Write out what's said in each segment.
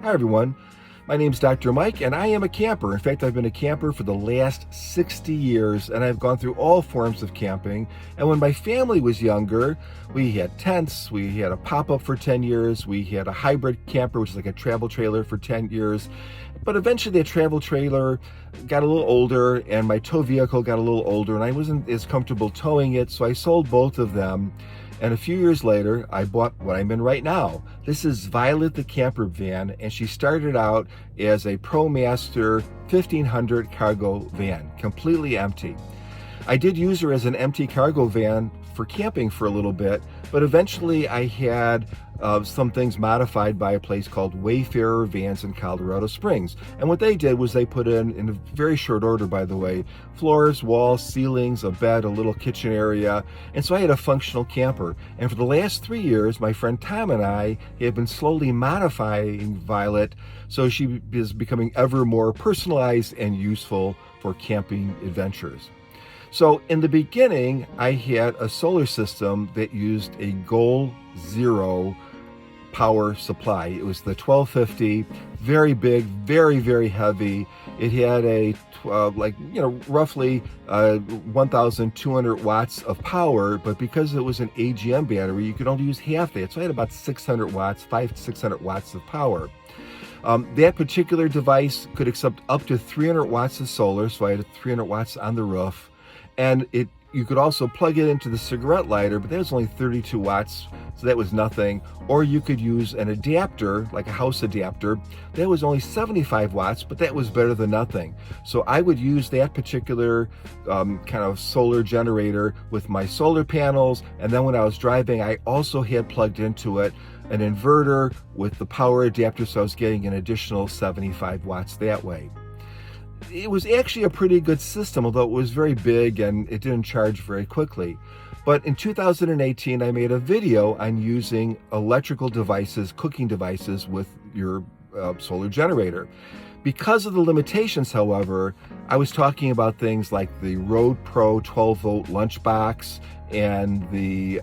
Hi everyone, my name is Dr. Mike and I am a camper. In fact, I've been a camper for the last 60 years and I've gone through all forms of camping. And when my family was younger, we had tents, we had a pop-up for 10 years, we had a hybrid camper, which is like a travel trailer for 10 years. But eventually that travel trailer got a little older and my tow vehicle got a little older and I wasn't as comfortable towing it, so I sold both of them. And a few years later, I bought what I'm in right now. This is Violet the camper van, and she started out as a ProMaster 1500 cargo van, completely empty. I did use her as an empty cargo van for camping for a little bit, but eventually I had some things modified by a place called Wayfarer Vans in Colorado Springs. And what they did was they put in a very short order, by the way, floors, walls, ceilings, a bed, a little kitchen area. And so I had a functional camper. And for the last 3 years, my friend Tom and I have been slowly modifying Violet so she is becoming ever more personalized and useful for camping adventures. So in the beginning, I had a solar system that used a Goal Zero power supply. It was the 1250, very big, very, very heavy. It had a roughly 1,200 watts of power, but because it was an AGM battery, you could only use half that. So I had about 600 watts, 600 watts of power. That particular device could accept up to 300 watts of solar, so I had 300 watts on the roof. And you could also plug it into the cigarette lighter, but that was only 32 watts, so that was nothing. Or you could use an adapter, like a house adapter. That was only 75 watts, but that was better than nothing. So I would use that particular kind of solar generator with my solar panels, and then when I was driving, I also had plugged into it an inverter with the power adapter, so I was getting an additional 75 watts that way. It was actually a pretty good system, although it was very big and it didn't charge very quickly. But in 2018, I made a video on using electrical devices, cooking devices with your solar generator. Because of the limitations, however, I was talking about things like the Rode Pro 12-volt lunchbox and the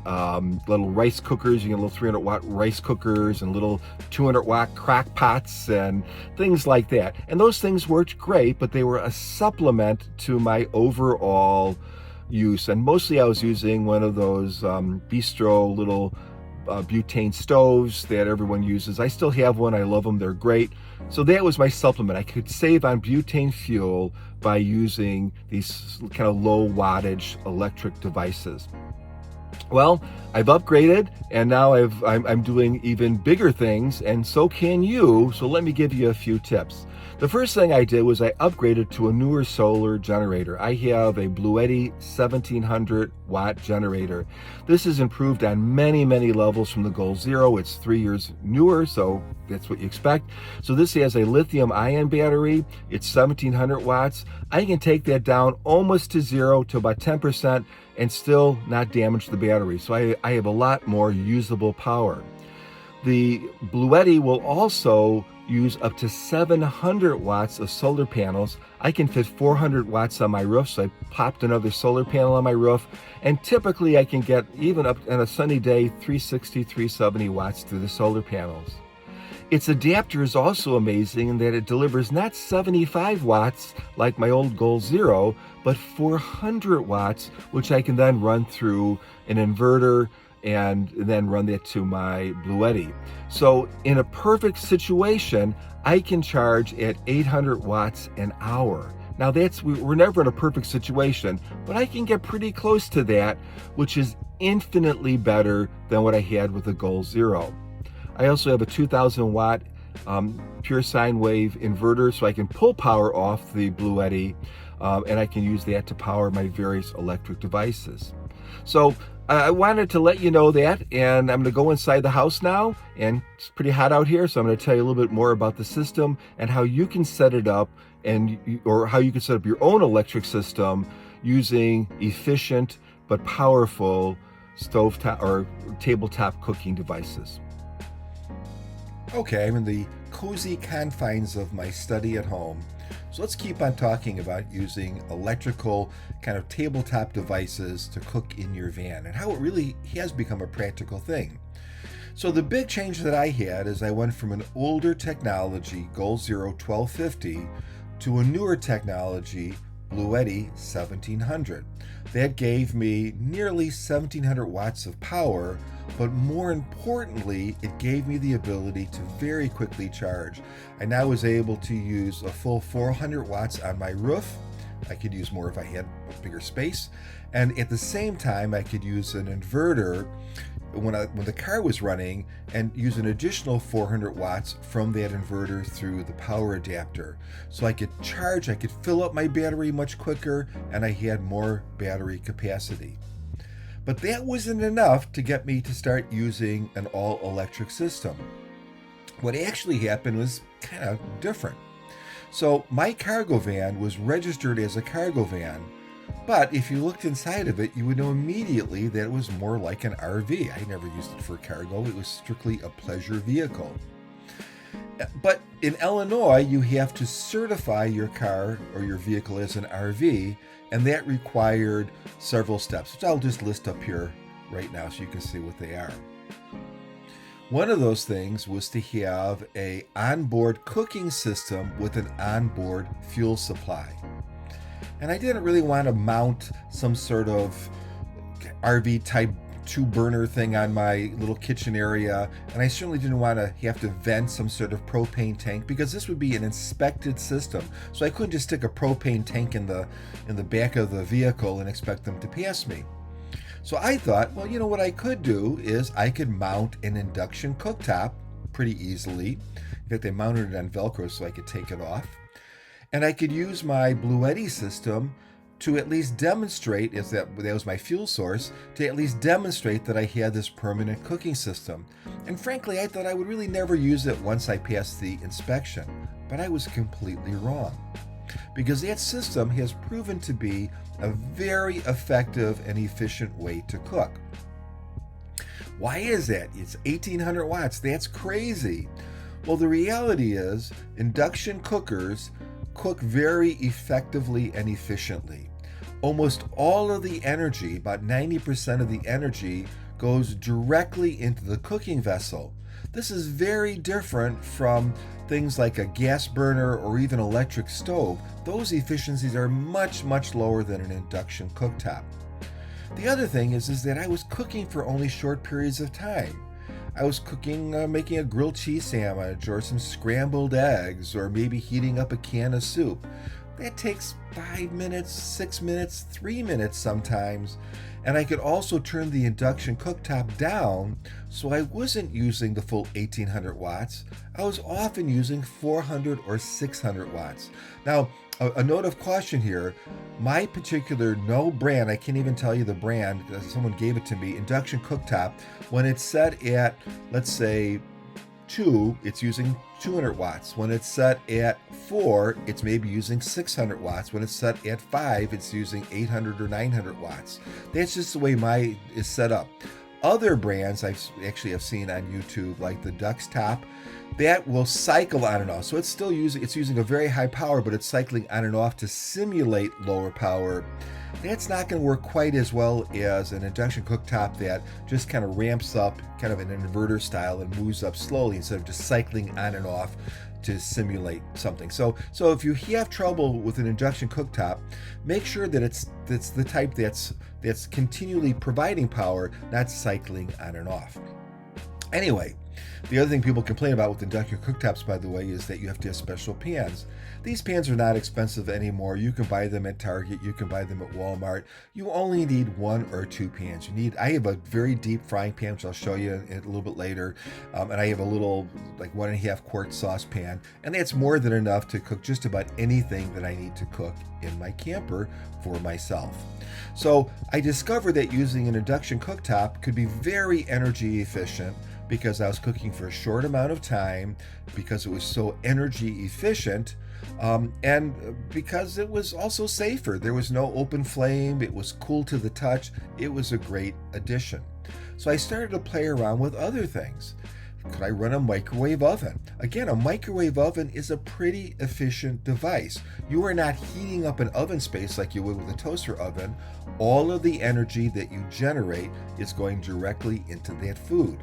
little rice cookers. You get little 300-watt rice cookers and little 200-watt crock pots and things like that. And those things worked great, but they were a supplement to my overall use. And mostly I was using one of those bistro little butane stoves that everyone uses. I still have one. I love them. They're great. So that was my supplement. I could save on butane fuel by using these kind of low wattage electric devices. Well, I've upgraded and now I'm doing even bigger things, and so can you. So let me give you a few tips. The first thing I did was I upgraded to a newer solar generator. I have a Bluetti 1700 watt generator. This is improved on many, many levels from the Goal Zero. It's 3 years newer, so that's what you expect. So this has a lithium ion battery. It's 1700 watts. I can take that down almost to zero, to about 10%, and still not damage the battery. So I have a lot more usable power. The Bluetti will also use up to 700 watts of solar panels. I can fit 400 watts on my roof, so I popped another solar panel on my roof, and typically I can get, even up on a sunny day, 360, 370 watts through the solar panels. Its adapter is also amazing in that it delivers not 75 watts like my old Goal Zero, but 400 watts, which I can then run through an inverter and then run that to my Bluetti. So in a perfect situation, I can charge at 800 watts an hour. Now we're never in a perfect situation, but I can get pretty close to that, which is infinitely better than what I had with the Goal Zero. I also have a 2000 watt pure sine wave inverter, so I can pull power off the Bluetti, and I can use that to power my various electric devices. So I wanted to let you know that, and I'm going to go inside the house now, and it's pretty hot out here, so I'm going to tell you a little bit more about the system and how you can set it up, or how you can set up your own electric system using efficient but powerful stovetop or tabletop cooking devices. Okay, I'm in the cozy confines of my study at home. So let's keep on talking about using electrical kind of tabletop devices to cook in your van and how it really has become a practical thing. So the big change that I had is I went from an older technology, Goal Zero 1250, to a newer technology, Bluetti 1700. That gave me nearly 1700 watts of power, but more importantly, it gave me the ability to very quickly charge. I now was able to use a full 400 watts on my roof. I could use more if I had a bigger space. And at the same time, I could use an inverter when the car was running and use an additional 400 watts from that inverter through the power adapter. So I could charge, I could fill up my battery much quicker, and I had more battery capacity. But that wasn't enough to get me to start using an all-electric system. What actually happened was kind of different. So my cargo van was registered as a cargo van, but if you looked inside of it, you would know immediately that it was more like an RV. I never used it for cargo. It was strictly a pleasure vehicle. But in Illinois, you have to certify your car or your vehicle as an RV, and that required several steps, which I'll just list up here right now so you can see what they are. One of those things was to have an onboard cooking system with an onboard fuel supply. And I didn't really want to mount some sort of RV type 2-burner thing on my little kitchen area, and I certainly didn't want to have to vent some sort of propane tank because this would be an inspected system. So I couldn't just stick a propane tank in the back of the vehicle and expect them to pass me. So I thought, well, you know what I could do is I could mount an induction cooktop pretty easily. In fact, I mounted it on Velcro so I could take it off. And I could use my Bluetti system to at least demonstrate, as that was my fuel source, to at least demonstrate that I had this permanent cooking system. And frankly, I thought I would really never use it once I passed the inspection. But I was completely wrong, because that system has proven to be a very effective and efficient way to cook. Why is that? It's 1800 watts. That's crazy. Well, the reality is induction cookers cook very effectively and efficiently. Almost all of the energy, about 90% of the energy, goes directly into the cooking vessel. This is very different from things like a gas burner or even electric stove. Those efficiencies are much, much lower than an induction cooktop. The other thing is that I was cooking for only short periods of time. I was cooking, making a grilled cheese sandwich or some scrambled eggs or maybe heating up a can of soup. That takes 5 minutes, 6 minutes, 3 minutes sometimes. And I could also turn the induction cooktop down so I wasn't using the full 1800 watts. I was often using 400 or 600 watts. Now, a note of caution here, my particular brand, I can't even tell you the brand because someone gave it to me, induction cooktop, when it's set at, let's say, 2, it's using 200 watts. When it's set at 4, it's maybe using 600 watts. When it's set at 5, it's using 800 or 900 watts. That's just the way mine is set up. Other brands I've seen on YouTube, like the Dux Top, that will cycle on and off. So it's using a very high power, but it's cycling on and off to simulate lower power. That's not going to work quite as well as an induction cooktop that just kind of ramps up kind of an inverter style and moves up slowly instead of just cycling on and off to simulate something. So if you have trouble with an induction cooktop, make sure that it's the type that's continually providing power, not cycling on and off. Anyway, the other thing people complain about with induction cooktops, by the way, is that you have to have special pans. These pans are not expensive anymore. You can buy them at Target. You can buy them at Walmart. You only need 1 or 2 pans. I have a very deep frying pan, which I'll show you a little bit later. And I have a little, like 1.5 quart saucepan. And that's more than enough to cook just about anything that I need to cook in my camper for myself. So I discovered that using an induction cooktop could be very energy efficient, because I was cooking for a short amount of time, because it was so energy efficient, and because it was also safer. There was no open flame. It was cool to the touch. It was a great addition. So I started to play around with other things. Could I run a microwave oven? Again, a microwave oven is a pretty efficient device. You are not heating up an oven space like you would with a toaster oven. All of the energy that you generate is going directly into that food.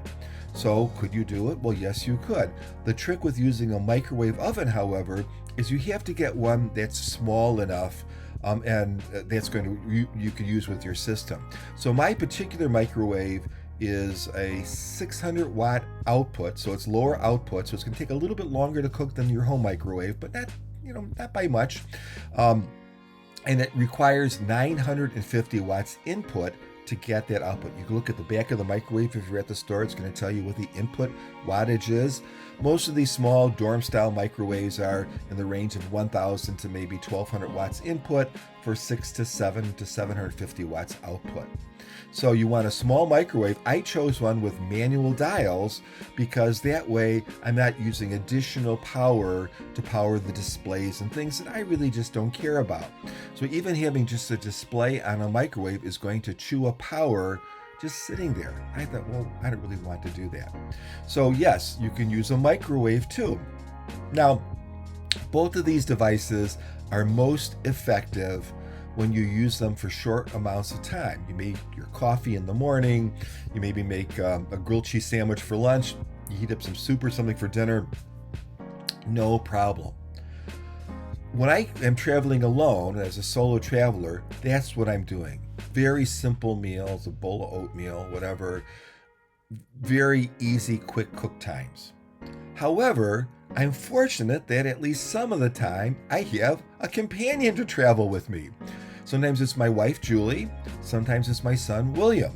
So could you do it? Well, yes, you could. The trick with using a microwave oven, however, is you have to get one that's small enough and that's going to you can use with your system. So my particular microwave is a 600 watt output, so it's lower output, so it's going to take a little bit longer to cook than your home microwave, but not by much. And it requires 950 watts input to get that output. You can look at the back of the microwave if you're at the store. It's going to tell you what the input wattage is. Most of these small dorm style microwaves are in the range of 1,000 to maybe 1,200 watts input for 6 to 7 to 750 watts output. So you want a small microwave. I chose one with manual dials because that way I'm not using additional power to power the displays and things that I really just don't care about. So even having just a display on a microwave is going to chew up power just sitting there. I thought, well, I don't really want to do that. So yes, you can use a microwave too. Now, both of these devices are most effective when you use them for short amounts of time. You make your coffee in the morning, you maybe make a grilled cheese sandwich for lunch, you heat up some soup or something for dinner, no problem. When I am traveling alone as a solo traveler, that's what I'm doing. Very simple meals, a bowl of oatmeal, whatever. Very easy, quick cook times. However, I'm fortunate that at least some of the time I have a companion to travel with me. Sometimes it's my wife, Julie. Sometimes it's my son, William.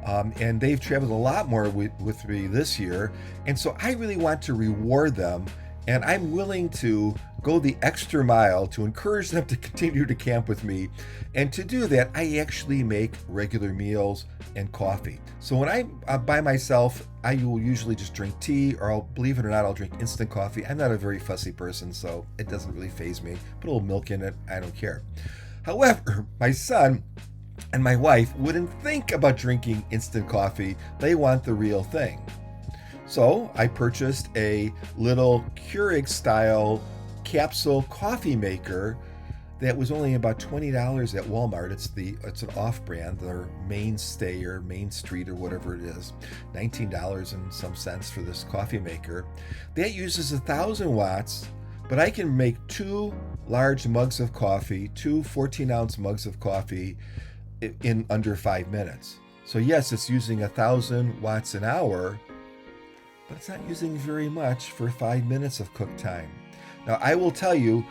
And they've traveled a lot more with me this year. And so I really want to reward them. And I'm willing to go the extra mile to encourage them to continue to camp with me. And to do that, I actually make regular meals and coffee. So when I'm by myself, I will usually just drink tea, or believe it or not, I'll drink instant coffee. I'm not a very fussy person, so it doesn't really faze me. Put a little milk in it, I don't care. However, my son and my wife wouldn't think about drinking instant coffee. They want the real thing. So I purchased a little Keurig style capsule coffee maker that was only about $20 at Walmart. It's an off-brand, their mainstay or Main Street or whatever it is. $19 and some cents for this coffee maker. That uses 1,000 watts, but I can make 2 large mugs of coffee, 2 14-ounce mugs of coffee in under 5 minutes. So yes, it's using 1,000 watts an hour, but it's not using very much for 5 minutes of cook time. Now, I will tell you,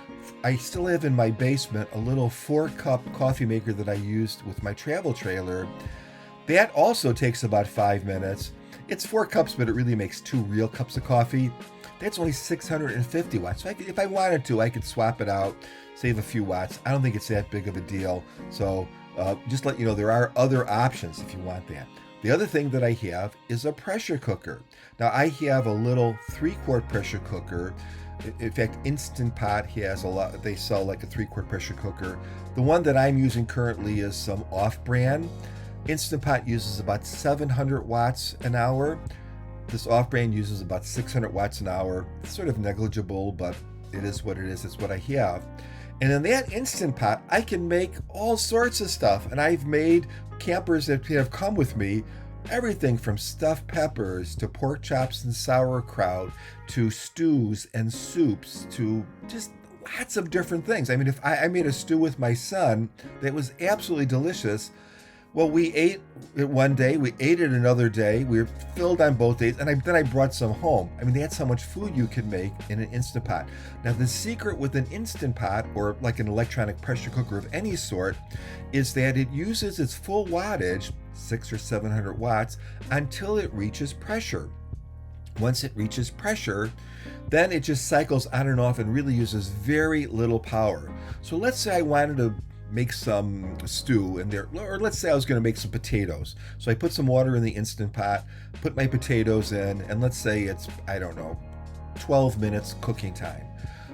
I still have in my basement a little 4-cup coffee maker that I used with my travel trailer. That also takes about 5 minutes. It's 4 cups, but it really makes 2 real cups of coffee. That's only 650 watts. So if I wanted to, I could swap it out, save a few watts. I don't think it's that big of a deal. So just let you know, there are other options if you want that. The other thing that I have is a pressure cooker. Now, I have a little 3-quart pressure cooker. In fact, Instantpot has a lot. They sell like a 3-quart pressure cooker. The one that I'm using currently is some off-brand. Instantpot uses about 700 watts an hour. This off-brand uses about 600 watts an hour. It's sort of negligible, but it is what it is. It's what I have. And in that Instantpot, I can make all sorts of stuff. And I've made campers that have come with me everything from stuffed peppers to pork chops and sauerkraut to stews and soups to just lots of different things. I mean, if I made a stew with my son that was absolutely delicious. Well, we ate it one day, we ate it another day, we were filled on both days, and then I brought some home. I mean, that's how much food you can make in an Instant Pot. Now, the secret with an Instant Pot, or like an electronic pressure cooker of any sort, is that it uses its full wattage, 600 or 700 watts, until it reaches pressure. Once it reaches pressure, then it just cycles on and off and really uses very little power. So let's say I wanted to make some stew in there, or let's say I was going to make some potatoes. So I put some water in the Instant Pot, put my potatoes in, and let's say it's, 12 minutes cooking time.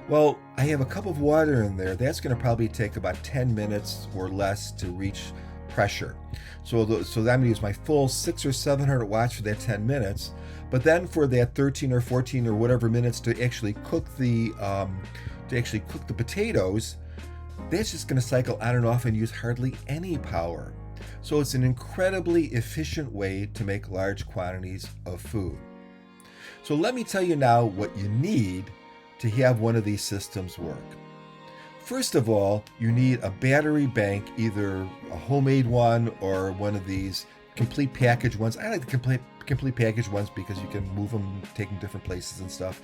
Well, I have a cup of water in there. That's going to probably take about 10 minutes or less to reach pressure. So I'm going to use my full 600 or 700 watts for that 10 minutes. But then for that 13 or 14 or whatever minutes to actually cook the potatoes, that's just going to cycle on and off and use hardly any power. So it's an incredibly efficient way to make large quantities of food. So let me tell you now what you need to have one of these systems work. First of all, you need a battery bank, either a homemade one or one of these complete package ones. I like the complete package ones because you can move them, take them different places and stuff.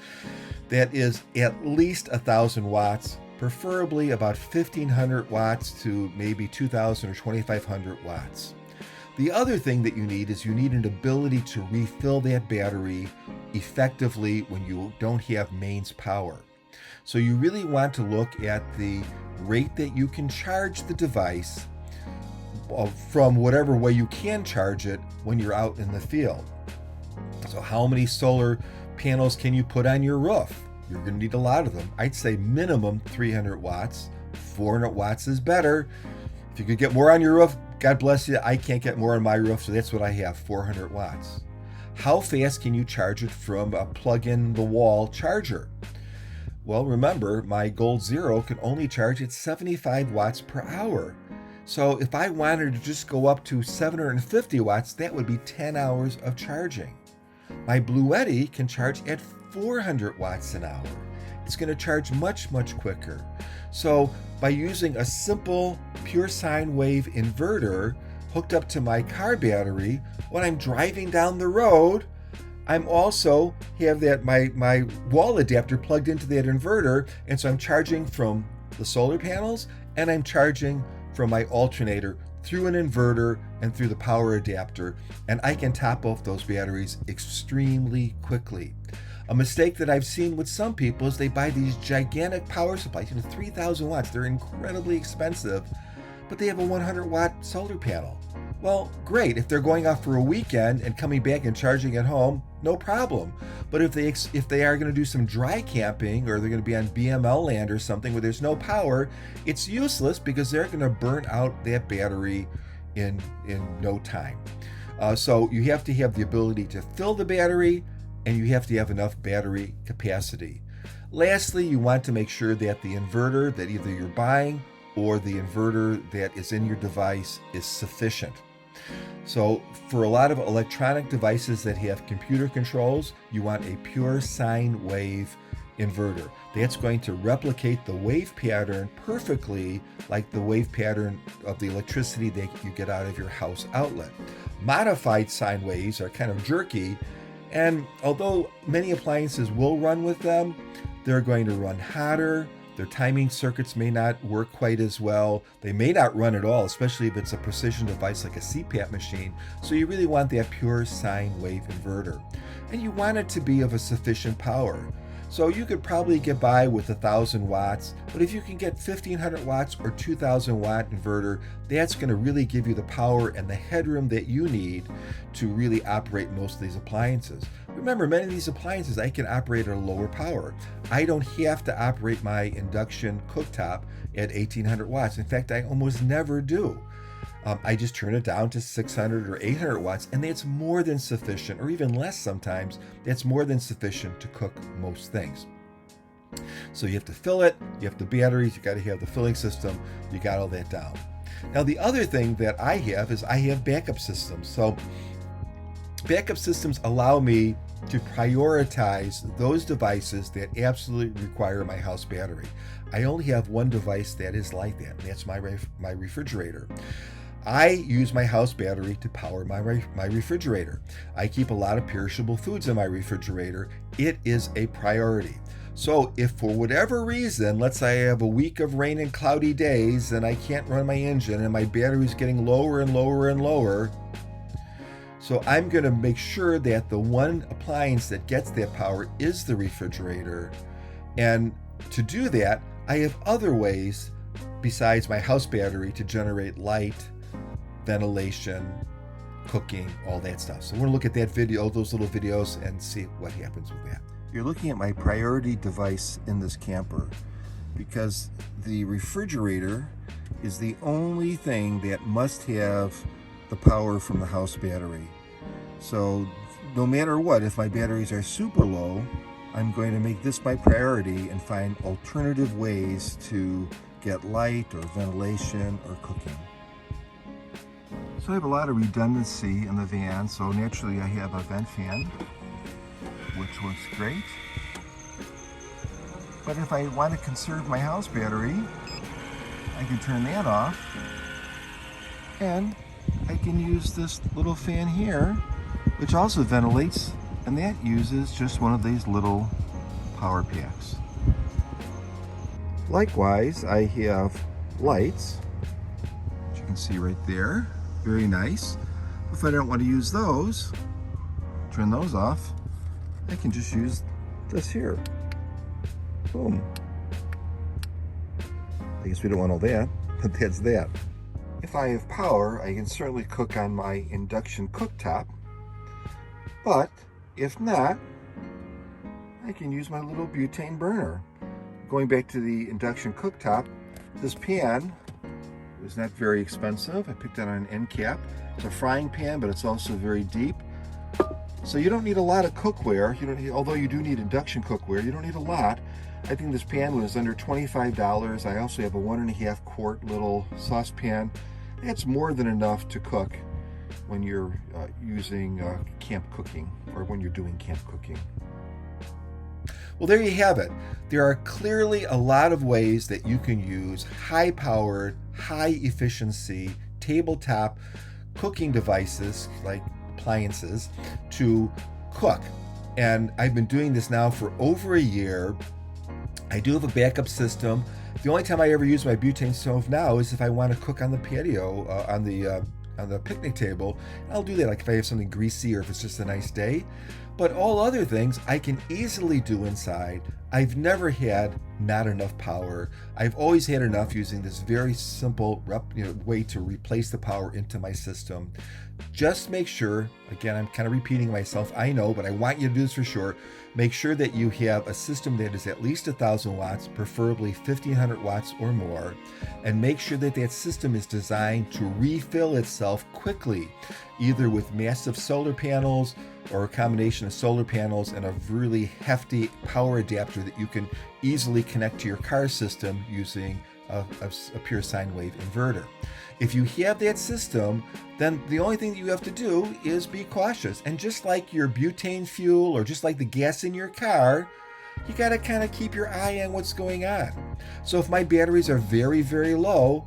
That is at least 1,000 watts, preferably about 1,500 watts to maybe 2,000 or 2,500 watts. The other thing that you need is you need an ability to refill that battery effectively when you don't have mains power. So you really want to look at the rate that you can charge the device from whatever way you can charge it when you're out in the field. So how many solar panels can you put on your roof? You're going to need a lot of them. I'd say minimum 300 watts. 400 watts is better. If you could get more on your roof, God bless you. I can't get more on my roof, so that's what I have, 400 watts. How fast can you charge it from a plug-in-the-wall charger? Well, remember, my Gold Zero can only charge at 75 watts per hour. So if I wanted to just go up to 750 watts, that would be 10 hours of charging. My Bluetti can charge at 400 watts an hour. It's going to charge much, much quicker. So by using a simple pure sine wave inverter hooked up to my car battery, when I'm driving down the road, I'm also have that my wall adapter plugged into that inverter, and so I'm charging from the solar panels and I'm charging from my alternator through an inverter and through the power adapter, and I can top off those batteries extremely quickly. A mistake that I've seen with some people is they buy these gigantic power supplies, 3,000 watts. They're incredibly expensive, but they have a 100 watt solar panel. Well, great. If they're going off for a weekend and coming back and charging at home, no problem. But if they are going to do some dry camping, or they're going to be on BML land or something where there's no power, it's useless because they're going to burn out that battery in no time. So you have to have the ability to fill the battery, and you have to have enough battery capacity. Lastly, you want to make sure that the inverter that either you're buying or the inverter that is in your device is sufficient. So for a lot of electronic devices that have computer controls, you want a pure sine wave inverter. That's going to replicate the wave pattern perfectly like the wave pattern of the electricity that you get out of your house outlet. Modified sine waves are kind of jerky, and although many appliances will run with them, they're going to run hotter. Their timing circuits may not work quite as well. They may not run at all, especially if it's a precision device like a CPAP machine. So you really want that pure sine wave inverter. And you want it to be of a sufficient power. So you could probably get by with 1,000 watts, but if you can get 1,500 watts or 2,000 watt inverter, that's going to really give you the power and the headroom that you need to really operate most of these appliances. Remember, many of these appliances I can operate at a lower power. I don't have to operate my induction cooktop at 1,800 watts. In fact, I almost never do. I just turn it down to 600 or 800 watts, and that's more than sufficient, or even less sometimes. That's more than sufficient to cook most things. So you have to fill it, you have the batteries, you got to have the filling system, you got all that down. Now the other thing that I have is I have backup systems. So backup systems allow me to prioritize those devices that absolutely require my house battery. I only have one device that is like that. That's my refrigerator. I use my house battery to power my refrigerator. I keep a lot of perishable foods in my refrigerator. It is a priority. So if for whatever reason, let's say I have a week of rain and cloudy days and I can't run my engine and my battery is getting lower and lower and lower, so I'm going to make sure that the one appliance that gets that power is the refrigerator. And to do that, I have other ways besides my house battery to generate light, ventilation, cooking, all that stuff. So we're going to look at that video, those little videos, and see what happens with that. You're looking at my priority device in this camper because the refrigerator is the only thing that must have the power from the house battery. So no matter what, if my batteries are super low, I'm going to make this my priority and find alternative ways to get light or ventilation or cooking. So I have a lot of redundancy in the van, so naturally I have a vent fan. which works great. But if I want to conserve my house battery, I can turn that off, and I can use this little fan here, which also ventilates, and that uses just one of these little power packs. Likewise, I have lights, which you can see right there. Very nice. If I don't want to use those, turn those off, I can just use this here. Boom. I guess we don't want all that, but that's that. If I have power, I can certainly cook on my induction cooktop, but if not, I can use my little butane burner. Going back to the induction cooktop, this pan was not very expensive. I picked it on an end cap. It's a frying pan, but it's also very deep. So you don't need a lot of cookware. You don't need, although you do need induction cookware, you don't need a lot. I think this pan was under $25. I also have a 1.5 quart little saucepan. That's more than enough to cook when you're using camp cooking, or when you're doing camp cooking. Well, there you have it. There are clearly a lot of ways that you can use high-powered, high-efficiency tabletop cooking devices, like appliances, to cook. And I've been doing this now for over a year. I do have a backup system. The only time I ever use my butane stove now is if I want to cook on the patio, on the picnic table. I'll do that, like if I have something greasy or if it's just a nice day. But all other things I can easily do inside. I've never had not enough power. I've always had enough using this very simple way to replace the power into my system. Just make sure, again, I'm kind of repeating myself, I know, but I want you to do this for sure. Make sure that you have a system that is at least 1,000 watts, preferably 1,500 watts or more, and make sure that that system is designed to refill itself quickly, either with massive solar panels or a combination of solar panels and a really hefty power adapter that you can easily connect to your car system using a pure sine wave inverter. If you have that system, then the only thing that you have to do is be cautious. And just like your butane fuel or just like the gas in your car, you got to kind of keep your eye on what's going on. So if my batteries are very, very low,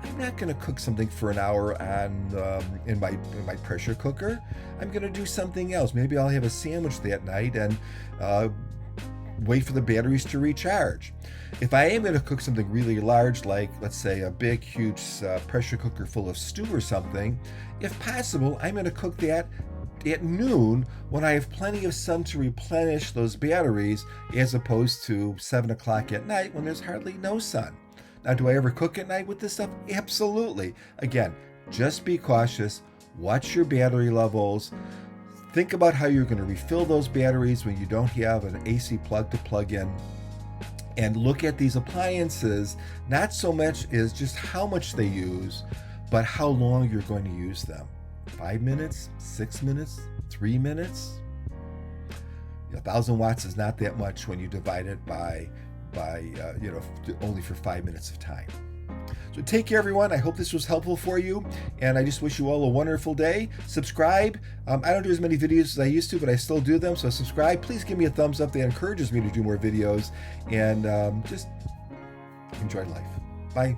I'm not going to cook something for an hour on in my pressure cooker. I'm going to do something else. Maybe I'll have a sandwich that night and wait for the batteries to recharge. If I am going to cook something really large, like let's say a big, huge pressure cooker full of stew or something, if possible, I'm going to cook that at noon when I have plenty of sun to replenish those batteries, as opposed to 7 o'clock at night when there's hardly no sun. Now, do I ever cook at night with this stuff? Absolutely. Again, just be cautious. Watch your battery levels. Think about how you're going to refill those batteries when you don't have an AC plug to plug in. And look at these appliances, not so much as just how much they use, but how long you're going to use them. 5 minutes, 6 minutes, 3 minutes? 1,000 watts is not that much when you divide it by only for 5 minutes of time. So take care, everyone. I hope this was helpful for you, and I just wish you all a wonderful day. Subscribe. I don't do as many videos as I used to, but I still do them, so subscribe. Please give me a thumbs up. That encourages me to do more videos, and just enjoy life. Bye.